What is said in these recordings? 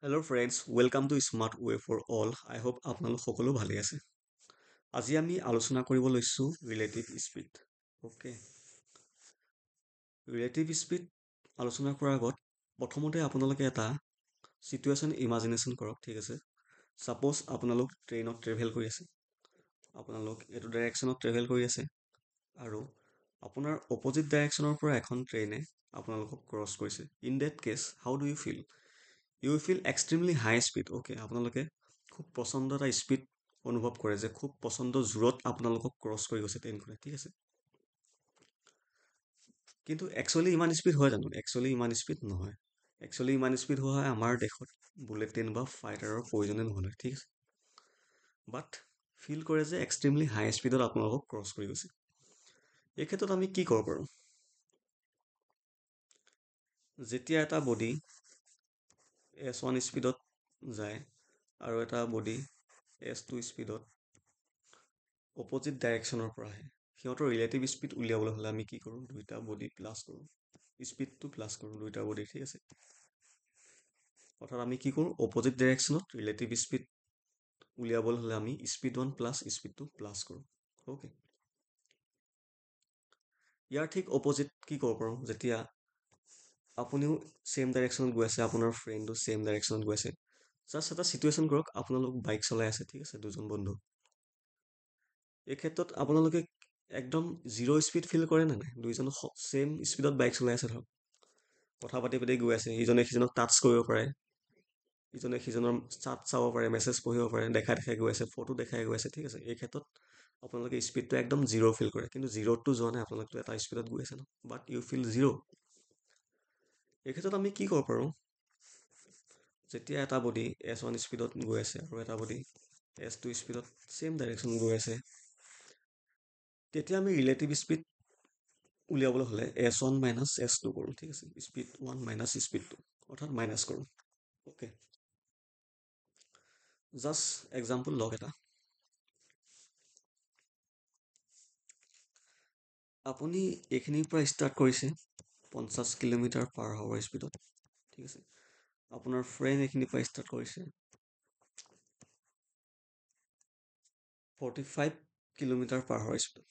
Hello' friends, welcome to smart way for all. I hope আপোনালোক সকলো ভালে আছে। আজি আমি আলোচনা কৰিব লৈছোঁ relative speed. Okay, relative speed আলোচনা কৰাৰ আগত প্ৰথমতে আপোনালোকে এটা চিটুৱেশ্যন ইমাজিনেশ্যন কৰক, ঠিক আছে। ছাপ'জ আপোনালোক ট্ৰেইনত ট্ৰেভেল কৰি আছে, আপোনালোক এইটো ডাইৰেকশ্যনত ট্ৰেভেল কৰি আছে আৰু আপোনাৰ অপজিট ডাইৰেকশ্যনৰ পৰা এখন ট্ৰেইনে আপোনালোকক ক্ৰছ কৰিছে। In that case, how do you feel? You feel extremely high speed. Okay, আপোনালোকে খুব প্ৰচণ্ড এটা স্পীড অনুভৱ কৰে যে খুব প্ৰচণ্ড জোৰত আপোনালোকক ক্ৰছ কৰি গৈছে ট্ৰেইনখনে, ঠিক আছে। কিন্তু একচুৱেলি ইমান স্পীড হয় জানো? একচুৱেলি ইমান স্পীড নহয়। একচুৱেলি ইমান স্পীড হোৱা হয় আমাৰ দেশত বুলেট ট্ৰেইন বা ফাইটাৰৰ প্ৰয়োজনে নহ'লে, ঠিক আছে। বাট ফিল কৰে যে এক্সট্ৰিমলি হাই স্পীডত আপোনালোকক ক্ৰছ কৰি গৈছে। এই ক্ষেত্ৰত আমি কি কৰিব পাৰোঁ? যেতিয়া এটা বডি S1 স্পীডত যায় আৰু এটা বডি S2 স্পীডত অপজিট ডাইৰেকশ্যনৰ পৰা আহে, সিহঁতৰ ৰিলেটিভ স্পীড উলিয়াবলৈ হ'লে আমি কি কৰোঁ? দুইটা বডি প্লাছ কৰোঁ, স্পীডটো প্লাছ কৰোঁ দুইটা বডি, ঠিক আছে। অৰ্থাৎ আমি কি কৰোঁ? অপজিট ডাইৰেকশ্যনত ৰিলেটিভ স্পীড উলিয়াবলৈ হ'লে আমি স্পীড 1 প্লাছ স্পীডটো প্লাছ কৰোঁ। অ'কে, ইয়াৰ ঠিক অপজিট কি কৰিব পাৰোঁ? যেতিয়া আপুনিও ছেইম ডাইৰেকশ্যনত গৈ আছে, আপোনাৰ ফ্ৰেণ্ডো ছেইম ডাইৰেকশ্যনত গৈ আছে। জাষ্ট এটা চিটুৱেশ্যন কৰক, আপোনালোক বাইক চলাই আছে, ঠিক আছে, দুজন বন্ধু। এই ক্ষেত্ৰত আপোনালোকে একদম জিৰ' স্পীড ফিল কৰে নে নাই? দুইজন ছেইম স্পীডত বাইক চলাই আছে, ধৰক কথা পাতি পাতি গৈ আছে, ইজনে সিজনক টাচ কৰিব পাৰে, ইজনে সিজনৰ চাট চাব পাৰে, মেছেজ পঢ়িব পাৰে, দেখাই দেখাই গৈ আছে, ফটো দেখাই গৈ আছে, ঠিক আছে। এই ক্ষেত্ৰত আপোনালোকে স্পীডটো একদম জিৰ' ফিল কৰে, কিন্তু জিৰ'তটো যোৱা নাই, আপোনালোকতো এটা স্পীডত গৈ আছে ন, বাট ইউ ফিল জিৰ'। এই ক্ষেত্ৰত আমি কি কৰিব পাৰোঁ? যেতিয়া এটা বডি S1 স্পীডত গৈ আছে আৰু এটা বডি S2 স্পীডত ছেইম ডাইৰেকশ্যন গৈ আছে, তেতিয়া আমি ৰিলেটিভ স্পীড উলিয়াবলৈ হ'লে S1 মাইনাছ S2 কৰোঁ, ঠিক আছে। স্পীড 1 মাইনাছ স্পীড 2, অৰ্থাৎ মাইনাছ কৰোঁ। অ'কে, জাষ্ট এক্সাম্পল লওক এটা। আপুনি এইখিনিৰ পৰা ষ্টাৰ্ট কৰিছে 50 কিলোমিটাৰ পাৰ আৱাৰ স্পীডত, ঠিক আছে। আপোনাৰ ফ্ৰেণ্ড এইখিনিৰ পৰা ষ্টাৰ্ট কৰিছে 45 কিলোমিটাৰ পাৰ আৱাৰ স্পীডত,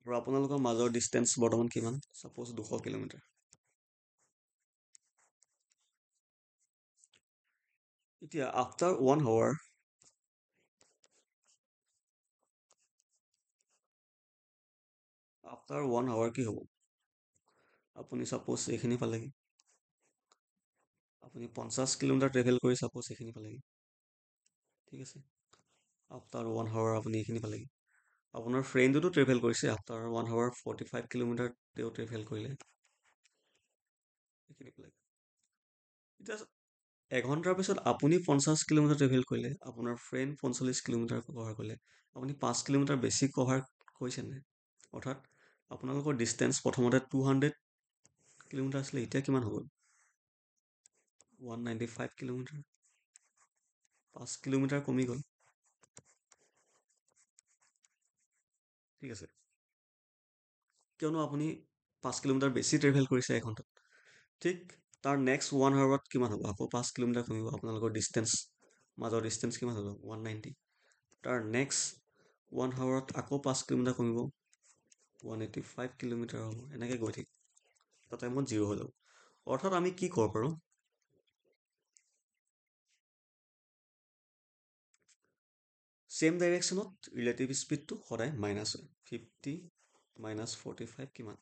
আৰু আপোনালোকৰ মাজৰ ডিষ্টেঞ্চ বৰ্তমান কিমান? Suppose 200 kilometre. এতিয়া আফটাৰ 1 আৱাৰ কি হ'ব? আপুনি ছাপ'জ এইখিনি পালেগৈ, আপুনি 50 কিলোমিটাৰ ট্ৰেভেল কৰি ছাপ'জ এইখিনি পালেগৈ, ঠিক আছে। আফটাৰ 1 আৱাৰ আপুনি এইখিনি পালেগৈ। আপোনাৰ ফ্ৰেণ্ডোতো ট্ৰেভেল কৰিছে, আফটাৰ 1 আৱাৰ 45 কিলোমিটাৰ তেওঁ ট্ৰেভেল কৰিলে, এইখিনি পালেগৈ। এতিয়া এঘণ্টাৰ পিছত আপুনি 50 কিলোমিটাৰ ট্ৰেভেল কৰিলে, আপোনাৰ ফ্ৰেণ্ড 45 কিলোমিটাৰ কভাৰ কৰিলে, আপুনি 5 কিলোমিটাৰ বেছি কভাৰ কৰিছে নাই? অৰ্থাৎ আপোনালোকৰ ডিষ্টেঞ্চ প্ৰথমতে 200 কিলোমিটাৰ আছিলে, এতিয়া কিমান হৈ গ'ল? 195 কিলোমিটাৰ, 5 কিলোমিটাৰ কমি গ'ল, ঠিক আছে। কিয়নো আপুনি 5 কিলোমিটাৰ বেছি ট্ৰেভেল কৰিছে এঘণ্টাত। ঠিক তাৰ নেক্সট 1 আৱাৰত কিমান হ'ব? আকৌ 5 কিলোমিটাৰ কমিব, আপোনালোকৰ ডিষ্টেঞ্চ, মাজৰ ডিষ্টেঞ্চ কিমান হ'ব? 190। তাৰ নেক্সট 1 আৱাৰত আকৌ 5 কিলোমিটাৰ কমিব, 185 কিলোমিটাৰ হ'ব, এনেকৈ গৈ থাকিব, এটা টাইমত জিৰ' হৈ যাব। অৰ্থাৎ আমি কি কৰিব পাৰোঁ? ছেইম ডাইৰেকশ্যনত ৰিলেটিভ স্পীডটো সদায় মাইনাছ হয়। 50 মাইনাছ 45 কিমান?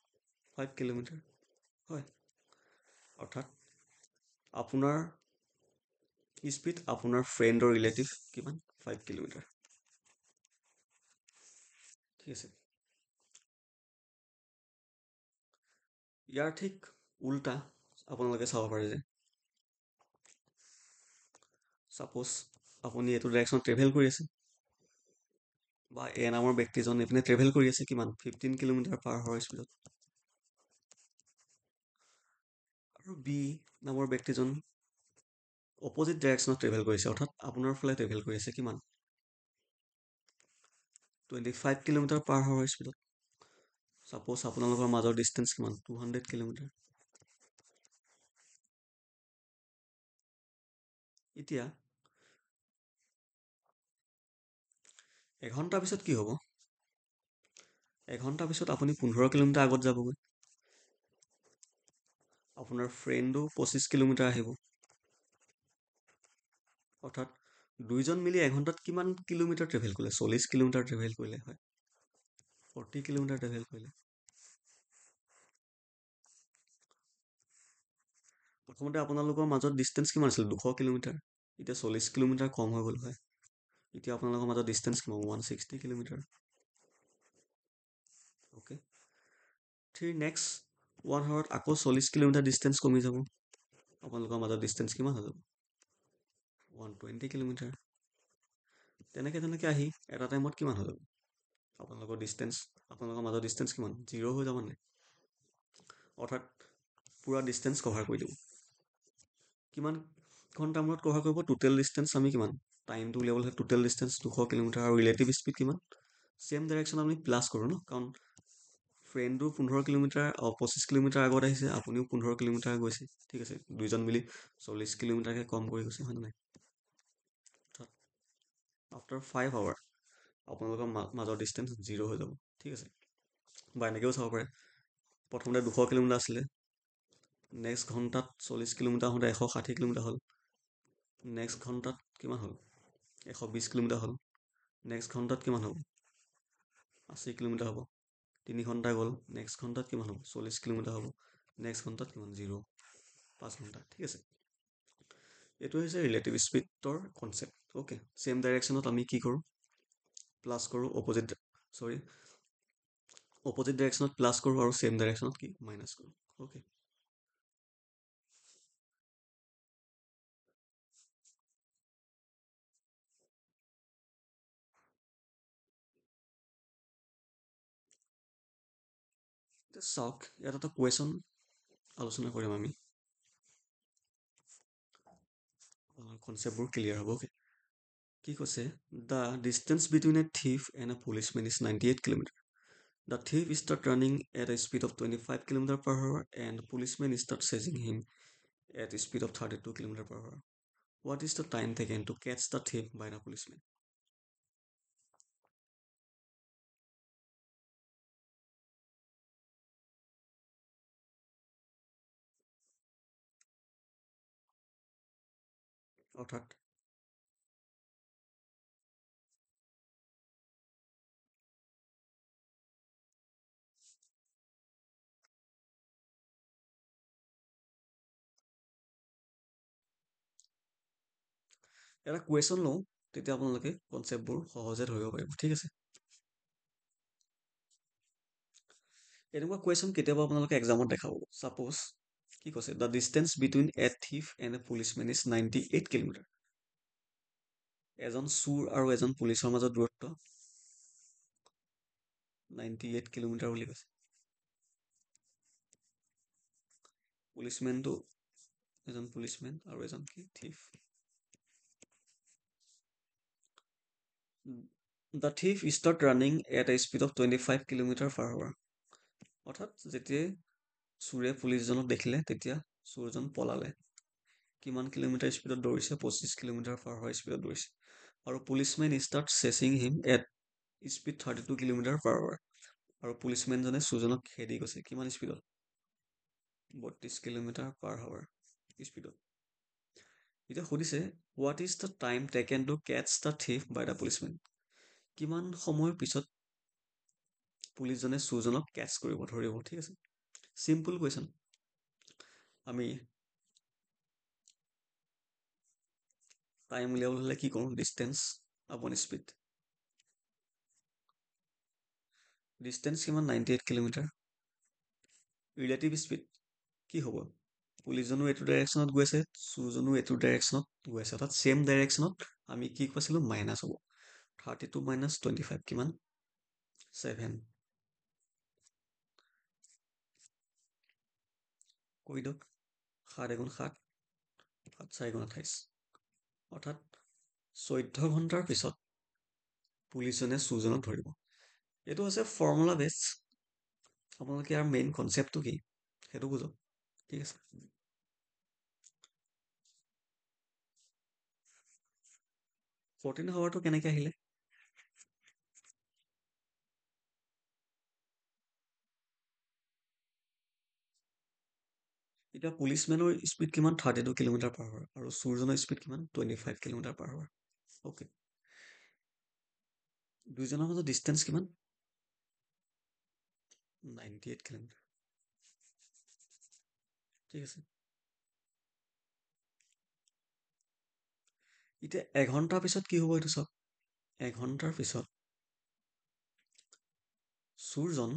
5 কিলোমিটাৰ হয়। অৰ্থাৎ আপোনাৰ স্পীড আপোনাৰ ফ্ৰেণ্ডৰ ৰিলেটিভ কিমান? 5 কিলোমিটাৰ, ঠিক আছে। ইয়াৰ ঠিক উল্টা আপোনালোকে চাব পাৰে যে ছাপ'জ আপুনি এইটো ডাইৰেকশ্যনত ট্ৰেভেল কৰি আছে, বা এ নামৰ ব্যক্তিজন এইপিনে ট্ৰেভেল কৰি আছে কিমান? 15 কিলোমিটাৰ পাৰ আৱাৰ স্পীডত, আৰু বি নামৰ ব্যক্তিজন অপজিট ডাইৰেকশ্যনত ট্ৰেভেল কৰিছে, অৰ্থাৎ আপোনাৰ ফালে ট্ৰেভেল কৰি আছে কিমান? 25 কিলোমিটাৰ পাৰ আৱাৰ স্পীডত। ছাপ'জ আপোনালোকৰ মাজৰ ডিষ্টেঞ্চ কিমান? 200 কিলোমিটাৰ। এতিয়া এঘণ্টাৰ পিছত কি হ'ব? এঘণ্টাৰ পিছত আপুনি 15 কিলোমিটাৰ আগত যাবগৈ। আপোনাৰ ফ্ৰেণ্ডো 25 কিলোমিটাৰ আহিব। অৰ্থাৎ দুইজন মিলি এঘণ্টাত কিমান কিলোমিটাৰ ট্ৰেভেল কৰিলে? 40 কিলোমিটাৰ ট্ৰেভেল কৰিলে হয়। 40 কিলোমিটাৰ ট্ৰেভেল কৰিলে। প্ৰথমতে আপোনালোকৰ মাজত ডিষ্টেঞ্চ কিমান আছিল? 200 কিলোমিটাৰ। এতিয়া 40 কিলোমিটাৰ কম হৈ গ'ল হয়। এতিয়া আপোনালোকৰ মাজত ডিষ্টেঞ্চ কিমান? 160 কিলোমিটাৰ। অ'কে। ঠিক নেক্সট 1 আৱাৰত আকৌ 40 কিলোমিটাৰ ডিষ্টেঞ্চ কমি যাব। আপোনালোকৰ মাজত ডিষ্টেঞ্চ কিমান হৈ যাব? 120 কিলোমিটাৰ। তেনেকৈ তেনেকৈ আহি এটা টাইমত কিমান হৈ যাব? আপোনালোকৰ মাজৰ ডিষ্টেঞ্চ কিমান? 0 হৈ যাব নাই? অৰ্থাৎ পূৰা ডিষ্টেঞ্চ কভাৰ কৰি দিব। কিমান ঘণ্টাৰ মূৰত কভাৰ কৰিব? টোটেল ডিষ্টেঞ্চ আমি কিমান? টাইমটো উলিয়াবলৈ হ'লে টোটেল ডিষ্টেঞ্চ 200 কিলোমিটাৰ আৰু ৰিলেটিভ স্পীড কিমান? ছেম ডাইৰেকশ্যন আমি প্লাছ কৰোঁ ন, কাৰণ ফ্ৰেণ্ডো 15 কিলোমিটাৰ 25 কিলোমিটাৰ আগত আহিছে, আপুনিও 15 কিলোমিটাৰ গৈছে, ঠিক আছে, দুইজন মিলি 40 কিলোমিটাৰকৈ কম কৰি গৈছে, হয় নে নাই? আফটাৰ 5 আৱাৰ আপোনালোকৰ মাজৰ ডিষ্টেঞ্চ 0 হৈ যাব, ঠিক আছে। বা এনেকৈও চাব পাৰে, প্ৰথমতে 200 কিলোমিটাৰ আছিলে, নেক্সট ঘণ্টাত 40 কিলোমিটাৰ হওঁতে 160 কিলোমিটাৰ হ'ল, নেক্সট ঘণ্টাত কিমান হ'ল? 120 কিলোমিটাৰ হ'ল, নেক্সট ঘণ্টাত কিমান হ'ব? 80 কিলোমিটাৰ হ'ব। 3 ঘণ্টা গ'ল, নেক্সট ঘণ্টাত কিমান হ'ব? 40 কিলোমিটাৰ হ'ব, নেক্সট ঘণ্টাত কিমান? 0। 5 ঘণ্টা, ঠিক আছে। এইটো হৈছে ৰিলেটিভ স্পীডৰ কনচেপ্ট। অ'কে, ছেম ডাইৰেকশ্যনত আমি কি কৰোঁ? প্লাছ কৰোঁ, অপজিট ডাইৰেকশ্যনত প্লাছ কৰোঁ আৰু ছেম ডাইৰেকশ্যনত কি? মাইনাছ কৰোঁ। অ'কে। এতিয়া চাওক, ইয়াত এটা কুৱেশ্যন আলোচনা কৰিম আমি, কনচেপ্টবোৰ ক্লিয়াৰ হ'ব। অ'কে, কি কৈছে? The distance between a thief and a policemen is 98 kilometre. The thief starts running at a speed of 25 km per hour and policemen start chasing him at a speed of 32 km per hour. What is the time taken to catch the thief by the policeman? অৰ্থাৎ এটা question লওঁ, তেতিয়া আপোনালোকে কনচেপ্টবোৰ সহজে ধৰিব পাৰিব, ঠিক আছে। এনেকুৱা কুৱেশ্যন কেতিয়াবা আপোনালোকে এক্সামত দেখাব। ছাপ'জ কি কৈছে? The distance between a thief and a policemen is 98 kilometre. এজন চোৰ আৰু এজন পুলিচৰ মাজত দূৰত্ব 98 কিলোমিটাৰ বুলি কৈছে। পুলিচমেনটো এজন পুলিচমেন আৰু এজন কি? Thief. The thief start running at a speed of 25 kilometre per hour. অৰ্থাৎ যেতিয়াই চোৰে পুলিচজনক দেখিলে তেতিয়া চোৰজন পলালে। কিমান কিলোমিটাৰ স্পীডত দৌৰিছে? 25 কিলোমিটাৰ পাৰ আৱাৰ স্পীডত দৌৰিছে। আৰু policemen start chasing him at speed 32 kilometre per hour. আৰু পুলিচমেনজনে চোৰজনক খেদি গৈছে কিমান স্পীডত? 32 কিলোমিটাৰ পাৰ আৱাৰ স্পীডত। এতিয়া সুধিছে, what is the time taken to catch the thief by the policemen? কিমান সময়ৰ পিছত পুলিচজনে চোৰজনক কেটচ কৰিব, ধৰিব, ঠিক আছে। Simple question. আমি টাইম উলিয়াবলৈ হ'লে কি কৰোঁ? ডিষ্টেঞ্চ আপন স্পীড। ডিষ্টেঞ্চ কিমান? 98 কিলোমিটাৰ। ৰিলেটিভ স্পীড কি হ'ব? পুলিচজনো এইটো ডাইৰেকশ্যনত গৈ আছে, চোৰজনো এইটো ডাইৰেকশ্যনত গৈ আছে, অৰ্থাৎ ছেম ডাইৰেকশ্যনত আমি কি কৈছিলোঁ? মাইনাছ হ'ব। 32 মাইনাছ 25 কিমান? 7। কৰি দিয়ক। 7 এগুণ 7, 7 4 গুণ 28। অৰ্থাৎ 14 ঘণ্টাৰ পিছত পুলিচজনে চোৰজনক ধৰিব। এইটো হৈছে ফৰ্মুলা বেছ। আপোনালোকে ইয়াৰ মেইন কনচেপ্টটো কি সেইটো বুজক, ঠিক আছে। 14 আৱাৰটো কেনেকৈ আহিলে? এতিয়া পুলিচমেনৰ স্পীড কিমান? 32 কিলোমিটাৰ পাৰ আৱাৰ, আৰু চুৰজনৰ স্পীড কিমান? 25 কিলোমিটাৰ পাৰ আৱাৰ। অ'কে। দুইজনৰ মাজত ডিষ্টেঞ্চ কিমান? 98 কিলোমিটাৰ। ঠিক আছে। এতিয়া এঘণ্টাৰ পিছত কি হ'ব এইটো চাওক। এঘণ্টাৰ পিছত চুৰজন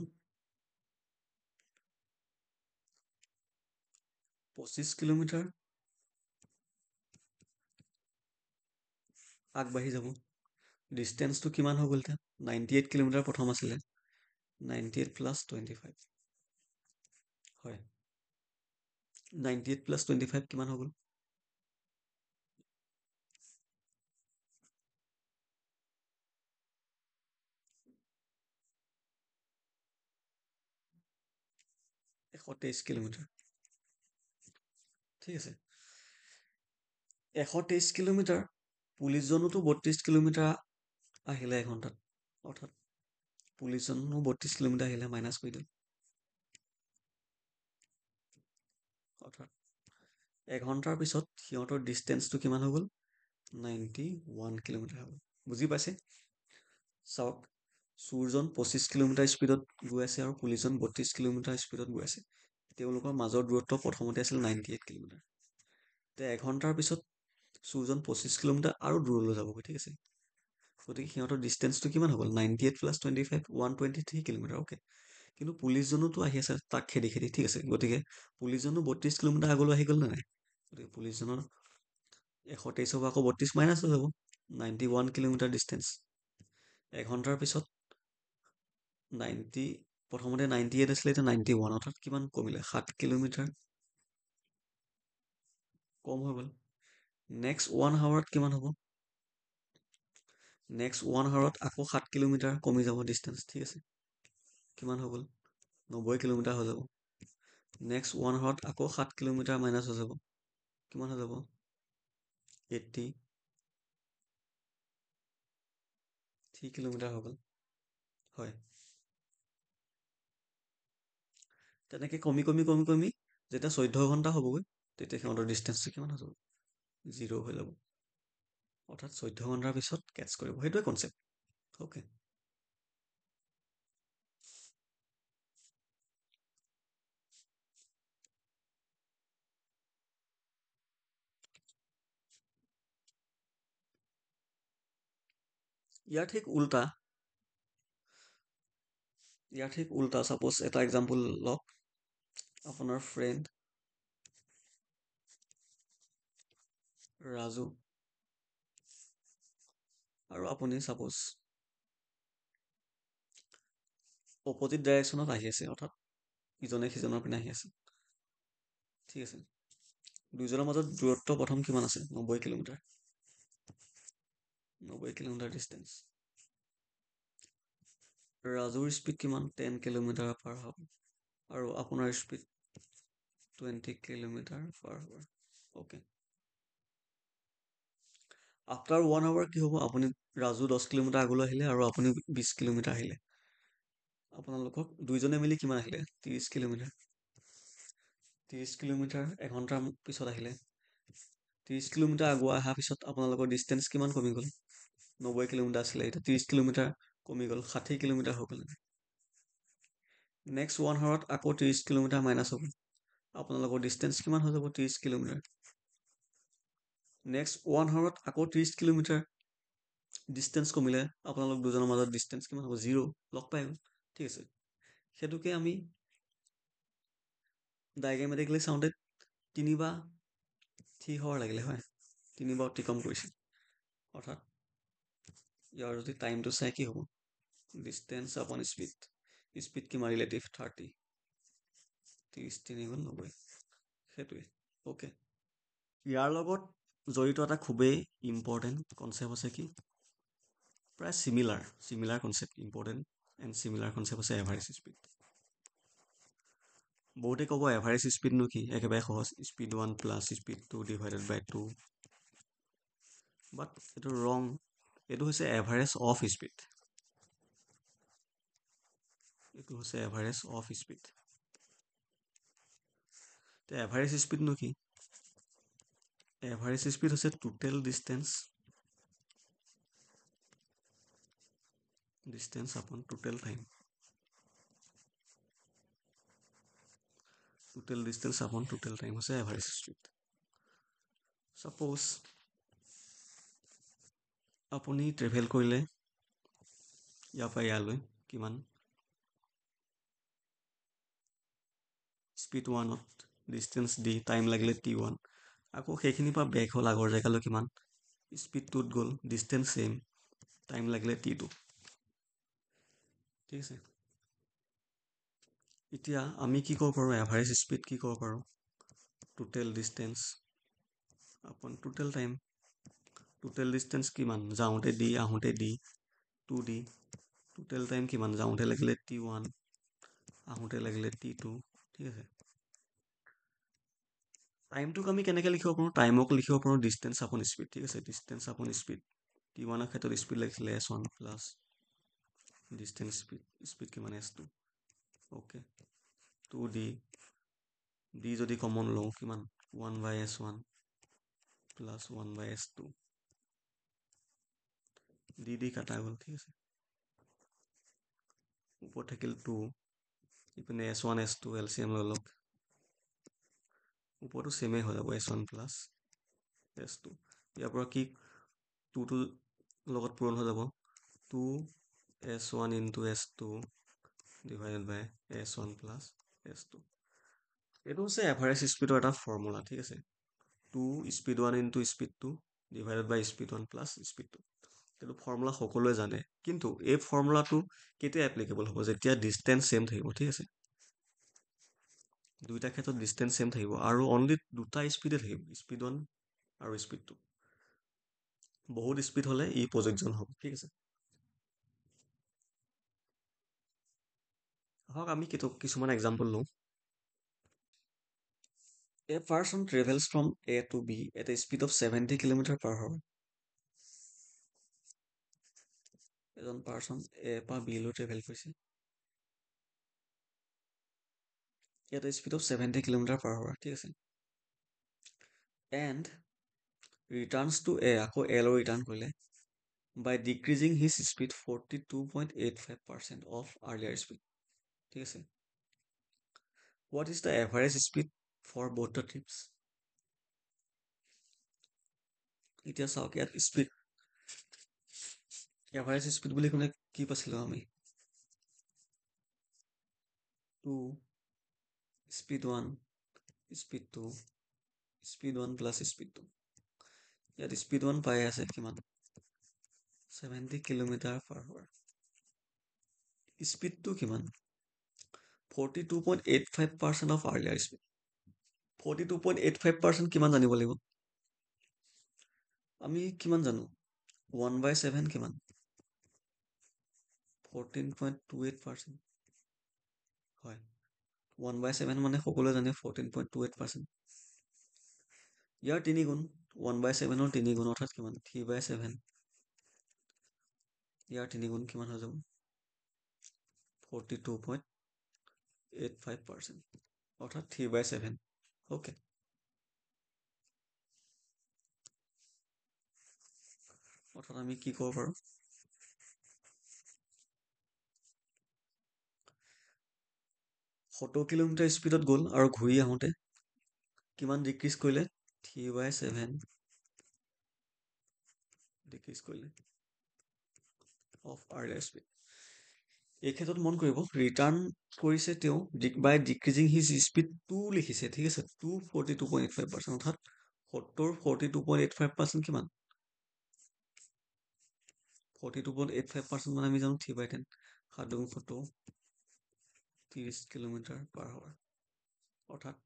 25 কিলোমিটাৰ আগবাঢ়ি যাব। ডিষ্টেঞ্চটো কিমান হৈ গ'ল এতিয়া? 98 কিলোমিটাৰ প্ৰথম আছিলে। 98 প্লাছ 25। হয়। 98 প্লাছ 25 কিমান হৈ গ'ল? 123 কিলোমিটাৰ। ঠিক আছে। 123 কিলোমিটাৰ। পুলিচজনোতো 32 কিলোমিটাৰ আহিলে এঘণ্টাত। অৰ্থাৎ পুলিচজনো 32 কিলোমিটাৰ আহিলে, মাইনাছ কৰি দিওঁ। অৰ্থাৎ এঘণ্টাৰ পিছত সিহঁতৰ ডিষ্টেঞ্চটো কিমান হৈ গ'ল? 91 কিলোমিটাৰ হৈ গ'ল। বুজি পাইছে? চাওক, চুৰজন 25 কিলোমিটাৰ স্পীডত গৈ আছে আৰু পুলিচজন 32 কিলোমিটাৰ স্পীডত গৈ আছে। তেওঁলোকৰ মাজৰ দূৰত্ব প্ৰথমতে আছিল 98 কিলোমিটাৰ। এতিয়া এঘণ্টাৰ পিছত চুৰজন 25 কিলোমিটাৰ আৰু দূৰলৈ যাবগৈ। ঠিক আছে। গতিকে সিহঁতৰ ডিষ্টেঞ্চটো কিমান হৈ গ'ল? 98 প্লাছ 25, 123 কিলোমিটাৰ। অ'কে। কিন্তু পুলিচজনোতো আহি আছে তাক খেদি খেদি। ঠিক আছে। গতিকে পুলিচজনো 32 কিলোমিটাৰ আগলৈ আহি গ'ল নে নাই? গতিকে পুলিচজনৰ 123ৰ পৰা আকৌ 32 মাইনাছ হৈ যাব। 91 কিলোমিটাৰ ডিষ্টেঞ্চ। এঘণ্টাৰ পিছত 90, প্ৰথমতে 98 আছিলে, এতিয়া 91, অৰ্থাৎ কিমান কমিলে? 7 কিলোমিটাৰ কম হৈ গ'ল। নেক্সট 1 আৱাৰত কিমান হ'ব? নেক্সট 1 আৱাৰত আকৌ 7 কিলোমিটাৰ কমি যাব ডিষ্টেঞ্চ। ঠিক আছে। কিমান হৈ গ'ল? 90 কিলোমিটাৰ হৈ যাব। নেক্সট 1 আৱাৰত আকৌ 7 কিলোমিটাৰ মাইনাছ হৈ যাব। কিমান হৈ যাব? 83 কিলোমিটাৰ হৈ গ'ল। হয়। তেনেকৈ কমি কমি কমি কমি যেতিয়া 14 ঘণ্টা হ'বগৈ, তেতিয়া সিহঁতৰ ডিষ্টেঞ্চটো কিমান হৈ যাব? 0 হৈ যাব। অৰ্থাৎ 14 ঘণ্টাৰ পিছত কেটচ কৰিব। সেইটোৱে কনচেপ্ট। অ'কে। ইয়াৰ ঠিক উল্টা। ছাপ'জ এটা এক্সাম্পল লওক। আপোনাৰ ফ্ৰেণ্ড ৰাজু আৰু আপুনি ছাপ'জ অপজিট ডাইৰেকশ্যনত আহি আছে, অৰ্থাৎ ইজনে সিজনৰ পিনে আহি আছে। ঠিক আছে। দুইজনৰ মাজত দূৰত্ব প্ৰথম কিমান আছে? 90 কিলোমিটাৰ। 90 kilometre distance. ৰাজুৰ স্পীড কিমান? 10 কিলোমিটাৰ পাৰ আৱাৰ। আৰু আপোনাৰ speed 20 kilometre per hour. Okay. After 1 hour কি হ'ব? আপুনি ৰাজু 10 কিলোমিটাৰ আগলৈ আহিলে আৰু আপুনি 20 কিলোমিটাৰ আহিলে। আপোনালোকক দুইজনে মিলি কিমান আহিলে? 30 কিলোমিটাৰ। 30 কিলোমিটাৰ এঘণ্টাৰ পিছত আহিলে। 30 কিলোমিটাৰ আগুৱাই অহাৰ পিছত আপোনালোকৰ ডিষ্টেঞ্চ কিমান কমি গ'ল? 90 কিলোমিটাৰ আছিলে, এতিয়া 30 কিলোমিটাৰ কমি গ'ল, 60 কিলোমিটাৰ হৈ গ'ল। নেক্সট 1 আৱাৰত আকৌ 30 কিলোমিটাৰ মাইনাছ হ'ব। আপোনালোকৰ ডিষ্টেঞ্চ কিমান হৈ যাব? 30 কিলোমিটাৰ। নেক্সট 1 আৱাৰত আকৌ 30 কিলোমিটাৰ ডিষ্টেঞ্চ কমিলে। আপোনালোক দুজনৰ মাজত ডিষ্টেঞ্চ কিমান হ'ব? 0। লগ পাই গ'ল। ঠিক আছে। সেইটোকে আমি ডায়েগ্ৰামেটিকেলি চাওঁতে 3 বাৰ ঠিক হোৱাৰ লাগিলে, হয়। 3 বাৰ অতিক্ৰম কৰিছে। অৰ্থাৎ ইয়াৰ যদি টাইমটো চাই কি হ'ব? ডিষ্টেঞ্চ আপন স্পীড। স্পীড কিমান? ৰিলেটিভ 30। 30 3 গুণ 90। সেইটোৱে। অ'কে। ইয়াৰ লগত জড়িত এটা খুবেই ইম্পৰ্টেণ্ট কনচেপ্ট আছে কি? প্ৰায় similar concept. Important and similar concept আছে এভাৰেজ স্পীড। বহুতে ক'ব এভাৰেজ স্পীডনো কি? একেবাৰে সহজ, স্পীড 1 প্লাছ স্পীড 2 ডিভাইডেড বাই 2। বাট এইটো ৰং। এইটো হৈছে এভাৰেজ অফ স্পীড। এইটো হৈছে এভাৰেজ অফ স্পীড। এভাৰেজ স্পীডনো কি? এভাৰেজ স্পীড হৈছে টোটেল ডিষ্টেঞ্চ আপন টোটেল টাইম। টোটেল ডিষ্টেঞ্চ আপন টোটেল টাইম হৈছে এভাৰেজ স্পীড। ছাপ'জ আপুনি ট্ৰেভেল কৰিলে ইয়াৰ পৰা ইয়ালৈ কিমান স্পীড 1ত, ডিষ্টেঞ্চ d, টাইম লাগিলে t1, আকৌ সেইখিনিৰ পৰা বেক হ'ল আগৰ জেগালৈ কিমান স্পীড 2ত গ'ল, ডিষ্টেঞ্চ চেম, টাইম লাগিলে t2। ঠিক আছে। এতিয়া আমি কি ক'ব পাৰোঁ, এভাৰেজ স্পীড কি ক'ব পাৰোঁ, টোটেল ডিষ্টেঞ্চ আপন টোটেল টাইম। টোটেল ডিষ্টেঞ্চ কিমান, যাওঁতে d আহোঁতে d, 2d। টোটেল টাইম কিমান, যাওঁতে লাগিলে t1 আহোঁতে লাগিলে t2। ঠিক আছে। টাইমটোক আমি কেনেকৈ লিখিব পাৰোঁ, টাইমক লিখিব পাৰোঁ ডিষ্টেঞ্চ আপন স্পীড। ঠিক আছে, ডিষ্টেঞ্চ আপন স্পীড। t1ৰ ক্ষেত্ৰত স্পীড লিখিলে s1 প্লাছ ডিষ্টেঞ্চ স্পীড কিমান s2। অ'কে, 2d, d যদি কমন লওঁ কিমান 1/s1 প্লাছ 1/s2, d কাটা গ'ল। ঠিক আছে, ওপৰত থাকিল 2, ইপিনে s1 s2 এলচিএম লৈ লওক, ওপৰতো চেমেই হৈ যাব s1 প্লাছ s2। ইয়াৰ পৰা কি 2টো লগত পূৰণ হৈ যাব, 2s1 ইনটু s2 ডিভাইডেড বাই s1 প্লাছ s2। এইটো হৈছে এভাৰেজ স্পীডৰ এটা ফৰ্মুলা। ঠিক আছে, 2 স্পীড 1 ইনটু স্পীড 2 ডিভাইডেড বাই স্পীড 1 প্লাছ স্পীড 2। এইটো ফৰ্মুলা সকলোৱে জানে, কিন্তু এই ফৰ্মুলাটো কেতিয়া এপ্লিকেবল হ'ব, যেতিয়া ডিষ্টেঞ্চ চেম থাকিব। ঠিক আছে, দুইটা ক্ষেত্ৰত ডিষ্টেঞ্চ চেম থাকিব আৰু অনলি দুটা স্পীডে থাকিব, স্পীড 1 আৰু স্পীড 2। বহুত স্পীড হ'লে ই প্ৰযোজ্য নহ'ব। ঠিক আছে, আহক আমি কিছুমান এক্সাম্পল লওঁ। A person travels from A to B at a speed of 70 km/h. এজন পাৰ্চন এ পৰা বি লৈ ট্ৰেভেল কৰিছে at a speed of 70 km/h। ঠিক আছে, and returns to A, আকৌ A লৈ ৰিটাৰ্ণ কৰিলে by decreasing his speed 42.85% of earlier speed। ঠিক আছে, what is the average speed for both the trips? এতিয়া চাওক, ইয়াত স্পীড এভাৰেজ স্পীড বুলি ক'লে কি পাইছিলোঁ আমি, 2 speed 1 speed 2 speed 1 plus speed 2। ইয়াত স্পীড 1 পাই আছে কিমান, 70 km/h। স্পীড 2 কিমান, 42.85% অফ আৰ্লিয়াৰ স্পীড। 42.85% কিমান জানিব লাগিব, আমি কিমান জানো, 1/7 কিমান, 14.28%। হয়, 1/7 মানে সকলোৱে জানে 14.28%। ইয়াৰ 3 গুণ, 1/7ৰ 3 গুণ অৰ্থাৎ কিমান, 3/7। ইয়াৰ 3 গুণ কিমান হৈ যাব, 42.85%, অৰ্থাৎ 3/7। অ'কে, অৰ্থাৎ আমি কি ক'ব পাৰোঁ, 70 কিলোমিটাৰ স্পীডত গ'ল আৰু ঘূৰি আহোঁতে কিমান ডিক্ৰিজ কৰিলে, 3/7 ডিক্ৰিজ কৰিলে অফ আৰ্লিয়াৰ স্পীড। এই ক্ষেত্ৰত মন কৰিব, ৰিটাৰ্ণ কৰিছে তেওঁ বাই ডিক্ৰিজিং হিজ স্পীড 2 লিখিছে। ঠিক আছে, 2 42.85%, অৰ্থাৎ 70 42.85% কিমান, 42.85% মানে আমি জানো 3/10, 7 দুগুণ 70, 30 km/h, অৰ্থাৎ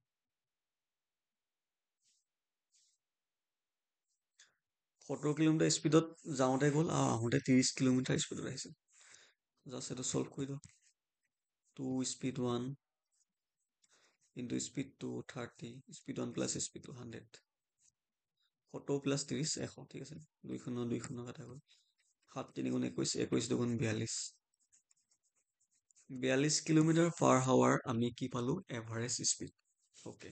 70 কিলোমিটাৰ স্পীডত যাওঁতে গ'ল আৰু আহোঁতে 30 কিলোমিটাৰ স্পীডত আহিছে। জাষ্ট এইটো চল্ভ কৰি দিওঁ, 2 speed 1 into speed 2 30, speed 1 plus speed 2 100, 70 plus 30 100। ঠিক আছে, 2 শূন্য 2 শূন্য কাটা গ'ল, সাত তিনি গুণ 21, 21 দুগুণ 42। 42 কিলোমিটাৰ পাৰ আৱাৰ আমি কি পালো? Average speed. অ'কে।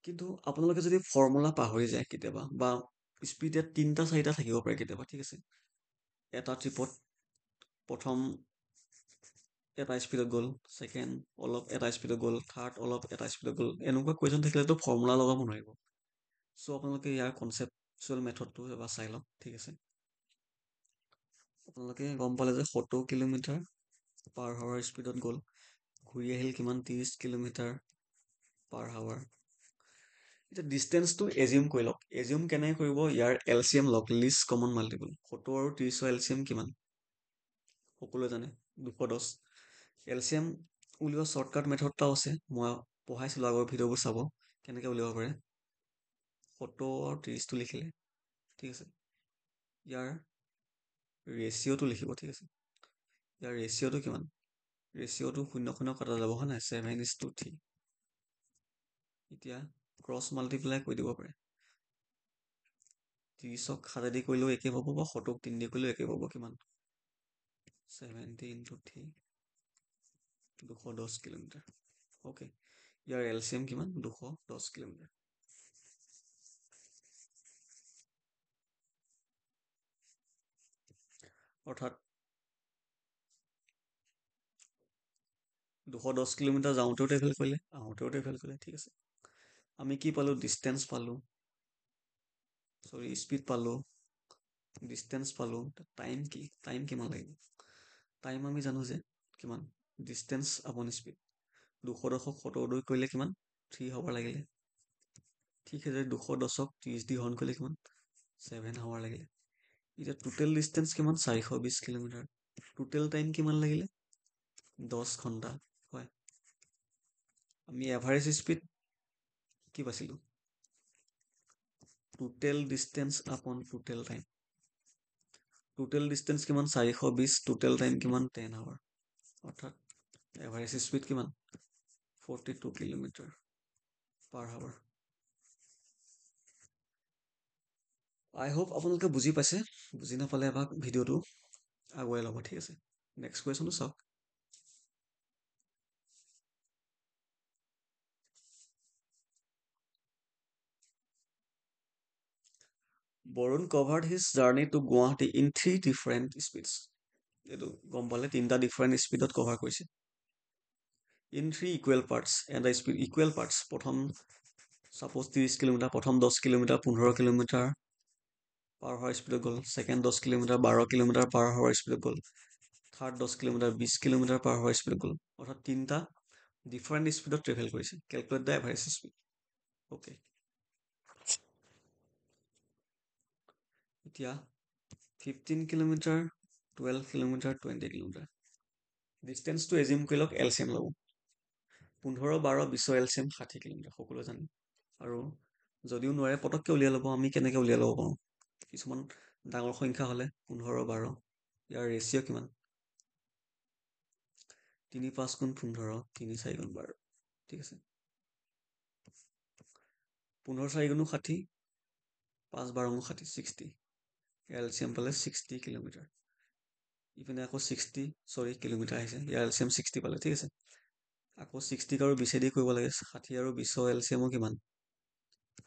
কিন্তু আপোনালোকে যদি ফৰ্মুলা পাহৰি যায় কেতিয়াবা, বা স্পীড ইয়াত তিনিটা চাৰিটা থাকিব পাৰে কেতিয়াবা, ঠিক আছে? এটা ট্ৰিপত প্ৰথম এটা স্পীডত গ'ল, ছেকেণ্ড অলপ এটা স্পীডত গ'ল, থাৰ্ড অলপ এটা স্পীডত গ'ল, এনেকুৱা কুৱেশ্যন থাকিলেতো ফৰ্মুলা লগাব নোৱাৰিব। চ' আপোনালোকে ইয়াৰ কনচেপচুৱেল মেথডটো এবাৰ চাই লওক, ঠিক আছে? আপোনালোকে গম পালে যে 70 কিলোমিটাৰ পাৰ আৱাৰ স্পীডত গ'ল, ঘূৰি আহিল কিমান? 30 কিলোমিটাৰ পাৰ আৱাৰ। এতিয়া ডিষ্টেঞ্চটো এজিউম কৰি লওক। এজিউম কেনেকৈ কৰিব? ইয়াৰ এলচিএম লওক, লিষ্ট কমন মাল্টিপল। 70 আৰু 30ৰ এলচিএম কিমান? সকলোৱে জানে, 210। এলচিএম উলিওৱা শ্বৰ্টকাট মেথড এটাও আছে, মই পঢ়াইছিলোঁ আগৰ ভিডিঅ'বোৰ চাব কেনেকৈ উলিয়াব পাৰে। 70 আৰু 30টো লিখিলে, ঠিক আছে? ইয়াৰ ৰেচিঅ'টো লিখিব, ঠিক আছে? ইয়াৰ ৰেচিঅ'টো কিমান? ৰেচিঅ'টো 0 0 কটা যাব, হয় নাই? 7:3। এতিয়া ক্ৰছ মাল্টিপ্লাই কৰি দিব পাৰে। 30ক 7 কৰিলেও একে পাব, বা 70ক 3 কৰিলেও একে পাব। কিমান? 70 × 3, 210 কিলোমিটাৰ। অ'কে। ইয়াৰ এলচিএম কিমান? 210 কিলোমিটাৰ। অৰ্থাৎ 210 কিলোমিটাৰ যাওঁতেও ট্ৰেভেল কৰিলে, আহোঁতেও ট্ৰেভেল কৰিলে, ঠিক আছে? আমি কি পালোঁ? ডিষ্টেঞ্চ পালোঁ, চৰি স্পীড পালোঁ, ডিষ্টেঞ্চ পালোঁ। টাইম কি? টাইম কিমান লাগিব? টাইম আমি জানো যে কিমান? ডিষ্টেঞ্চ আপন স্পীড। 210ক 70 কৰিলে কিমান? 3 হ'ব লাগিলে। ঠিক আছে, 210ক 30 দি হৰণ কৰিলে কিমান? 7 আৱাৰ লাগিলে। এতিয়া টোটেল ডিষ্টেঞ্চ কিমান? 420 কিলোমিটাৰ। টোটেল টাইম কিমান লাগিলে? 10 ঘণ্টা। হয়। আমি এভাৰেজ স্পীড কি পাইছিলোঁ? টোটেল ডিষ্টেঞ্চ আপন টোটেল টাইম। টোটেল ডিষ্টেঞ্চ কিমান? 420, টোটেল টাইম কিমান? 10 আৱাৰ। অৰ্থাৎ এভাৰেজ স্পীড কিমান? 42 কিলোমিটাৰ পাৰ আৱাৰ। আই হোপ আপোনালোকে বুজি পাইছে। বুজি নাপালে এবাৰ ভিডিঅ'টো আগুৱাই ল'ব, ঠিক আছে? নেক্সট কুৱেশ্যনটো চাওক। Barun covered his journey to Guwahati in 3 different speeds. এইটো গম পালে, তিনিটা ডিফাৰেণ্ট স্পীডত কভাৰ কৰিছে। ইন 3 ইকুৱেল পাৰ্টছ, এটা স্পীড ইকুৱেল পাৰ্টছ। প্ৰথম ছাপ'জ 30 কিলোমিটাৰ, প্ৰথম 10 কিলোমিটাৰ 15 কিলোমিটাৰ পাৰ আৱাৰ স্পীডত গ'ল, second 10 kilometre 12 kilometre per hour স্পীডত গ'ল, third 10 kilometre 20 kilometre per hour স্পীডত গ'ল। অৰ্থাৎ তিনিটা ডিফাৰেণ্ট স্পীডত ট্ৰেভেল কৰিছে। Calculate the average speed. Okay. এতিয়া 15 কিলোমিটাৰ, 12 কিলোমিটাৰ, 20 কিলোমিটাৰ। ডিষ্টেঞ্চটো এজিউম কৰি লওক, এলচিএম ল'ব। 15, 12, 20ৰ এলচিএম 60 কিলোমিটাৰ, সকলোৱে জানে। আৰু যদিও নোৱাৰে পটককৈ উলিয়াই ল'ব। আমি কেনেকৈ উলিয়াই ল'ব পাৰোঁ? কিছুমান ডাঙৰ সংখ্যা হ'লে 15, 12, ইয়াৰ ৰেচিঅ' কিমান? 3 5 গুণ 15, 3 4 গুণ 12, ঠিক আছে? 15 4 গুণো 60, 5 12 গুণ 60, 60। এলচিএম পালে 60 কিলোমিটাৰ। ইপিনে আকৌ 60 কিলোমিটাৰ আহিছে, ইয়াৰ এলচিএম 60 পালে, ঠিক আছে? আকৌ 60ক আৰু 20 কৰিব লাগে। 60 আৰু 20ৰ এলচিএমো কিমান?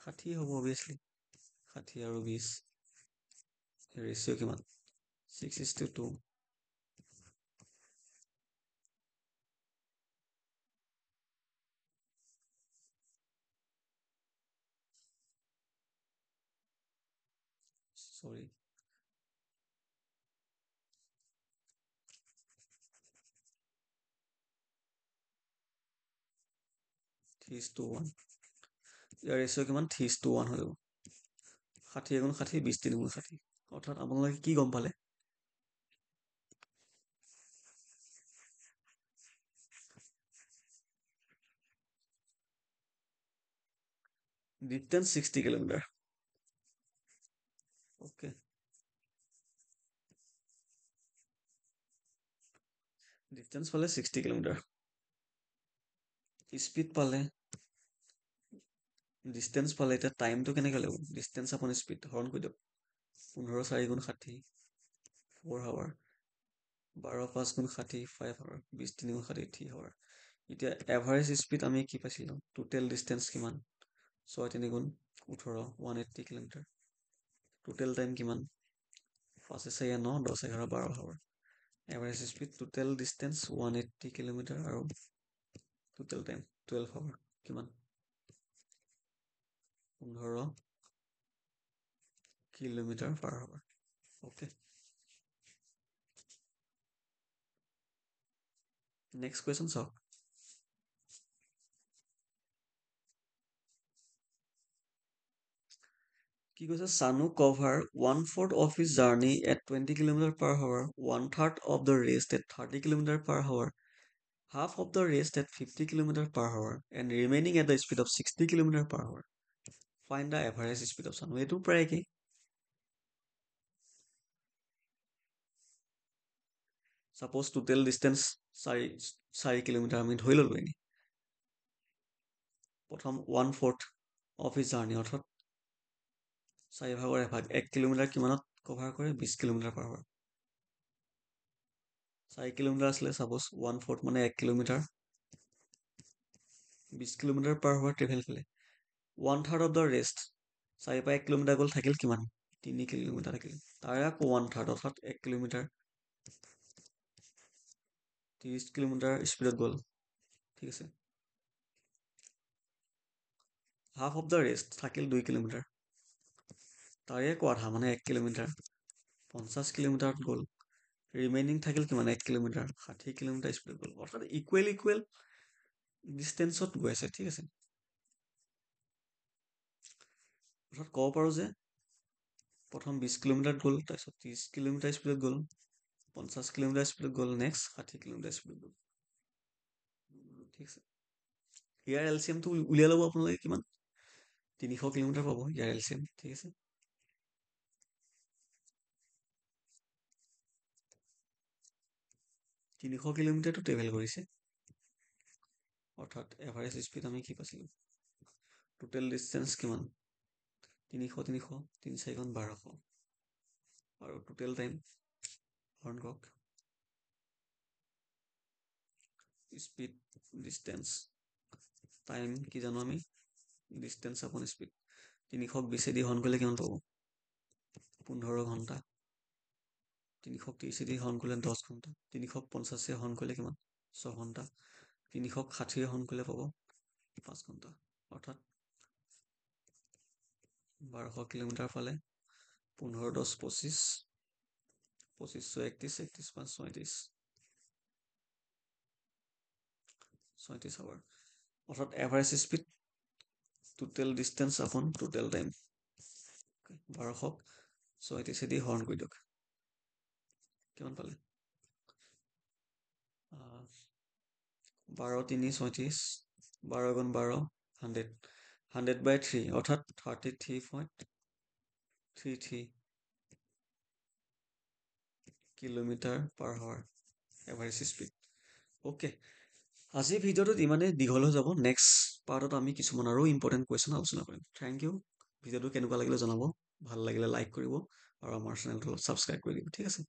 60 হ'ব অভিয়াছলি। 60 আৰু 20 ৰেচিঅ' কিমান? 6:2। চৰি, 3:1। ইয়াৰ ৰেচিঅ' কিমান? 3:1 হৈ যাব। 60 গুণ 60, 20 3 গুণ 60। অৰ্থাৎ আপোনালোকে কি গম পালে? Distance 60 kilometre. অ'কে। ডিষ্টেঞ্চ পালে 60 কিলোমিটাৰ। স্পীড পালে ডিষ্টেঞ্চ পালে এতিয়া টাইমটো কেনেকৈ লাগিব ডিষ্টেঞ্চ আপুনি স্পীড হৰণ কৰি দিয়ক 15 4 গুণ 60 4 হাৱাৰ 12 5 গুণ 60 5 হাৱাৰ 20 3 গুণ 60 3 হাৱাৰ এতিয়া এভাৰেজ স্পীড আমি কি পাইছিলোঁ টোটেল ডিষ্টেঞ্চ কিমান 6 3 গুণ 18 180 কিলোমিটাৰ টোটেল টাইম কিমান 5 4 9 10 11 12 hour average speed total distance 180 kilometre আৰু টোটেল টাইম 12 হাৱাৰ কিমান 15 kilometre per hour okay next question চাওক কি কৈছে Sanu cover 1/4 of his journey at 20 km per hour, 1/3 of the rest at 30 km per hour, half of the rest at 50 km per hour, and remaining at the speed of 60 km per hour. Find the average speed of Sanu. এইটো প্ৰায় একেই Suppose total distance 4 kilometre আমি ধৰি ল'লো এনে প্ৰথম 1/4 of his journey অৰ্থাৎ 4 ভাগৰ এভাগ 1 কিলোমিটাৰ কিমানত কভাৰ কৰে 20 কিলোমিটাৰ পাৰ হাৱাৰ 4 কিলোমিটাৰ আছিলে চাপ'জ 1/4 মানে 1 কিলোমিটাৰ 20 কিলোমিটাৰ পাৰ হাৱাৰ ট্ৰেভেল কৰিলে 1/3 অফ দ্য ৰেষ্ট 4 পৰা 1 কিলোমিটাৰ গ'ল থাকিল কিমান 3 কিলোমিটাৰ থাকিল তাৰে আকৌ 1/3 অৰ্থাৎ 1 কিলোমিটাৰ 30 কিলোমিটাৰ স্পীডত গ'ল ঠিক আছে হাফ অফ দ্য ৰেষ্ট থাকিল 2 কিলোমিটাৰ তাৰে আকৌ আধা মানে 1 কিলোমিটাৰ 50 কিলোমিটাৰত গ'ল ৰিমেইনিং থাকিল কিমান 1 কিলোমিটাৰ 60 কিলোমিটাৰ স্পীডত গ'ল অৰ্থাৎ ইকুৱেল ডিষ্টেঞ্চত গৈ আছে ঠিক আছে অৰ্থাৎ ক'ব পাৰোঁ যে প্ৰথম 20 কিলোমিটাৰত গ'ল তাৰপিছত 30 কিলোমিটাৰ স্পীডত গ'ল 50 কিলোমিটাৰ স্পীডত গ'ল নেক্সট 60 কিলোমিটাৰ স্পীডত গ'ল ঠিক আছে ইয়াৰ এলচিএমটো উলিয়াই ল'ব আপোনালোকে কিমান 300 কিলোমিটাৰ পাব ইয়াৰ এলচিএম ঠিক আছে 300 কিলোমিটাৰটো ট্ৰেভেল কৰিছে অৰ্থাৎ এভাৰেজ স্পীড আমি কি পাইছিলোঁ টোটেল ডিষ্টেঞ্চ কিমান 300 300 3 4 গুণ 1200 আৰু টোটেল টাইম হৰণ কৰক স্পীড ডিষ্টেঞ্চ টাইম কি জানো আমি ডিষ্টেঞ্চ আপন স্পীড 300 20 দি হৰণ কৰিলে কিমান পাব 15 ঘণ্টা 330 দি হৰণ কৰিলে 10 ঘণ্টা 350 হৰণ কৰিলে কিমান 6 ঘণ্টা 360 হৰণ কৰিলে পাব 5 ঘণ্টা অৰ্থাৎ 1200 কিলোমিটাৰ ফালে 15 10 25 25 31 31 5 37 আৱাৰ অৰ্থাৎ এভাৰেজ স্পীড টোটেল ডিষ্টেঞ্চ আপন টোটেল টাইম 1200 36 দি হৰণ কৰি দিয়ক কিমান পালে 12 3 36 12 গুণ 12 100 by 3 অৰ্থাৎ 33.33 kilometre per hour average speed okay আজিৰ ভিডিঅ'টোত ইমানেই দীঘল হৈ যাব নেক্সট পাৰ্টত আমি কিছুমান আৰু ইম্পৰ্টেণ্ট কুৱেশ্যন আলোচনা কৰিম থেংক ইউ ভিডিঅ'টো কেনেকুৱা লাগিলে জনাব ভাল লাগিলে লাইক কৰিব আৰু আমাৰ চেনেলটো ছাবস্ক্ৰাইব কৰি দিব ঠিক আছে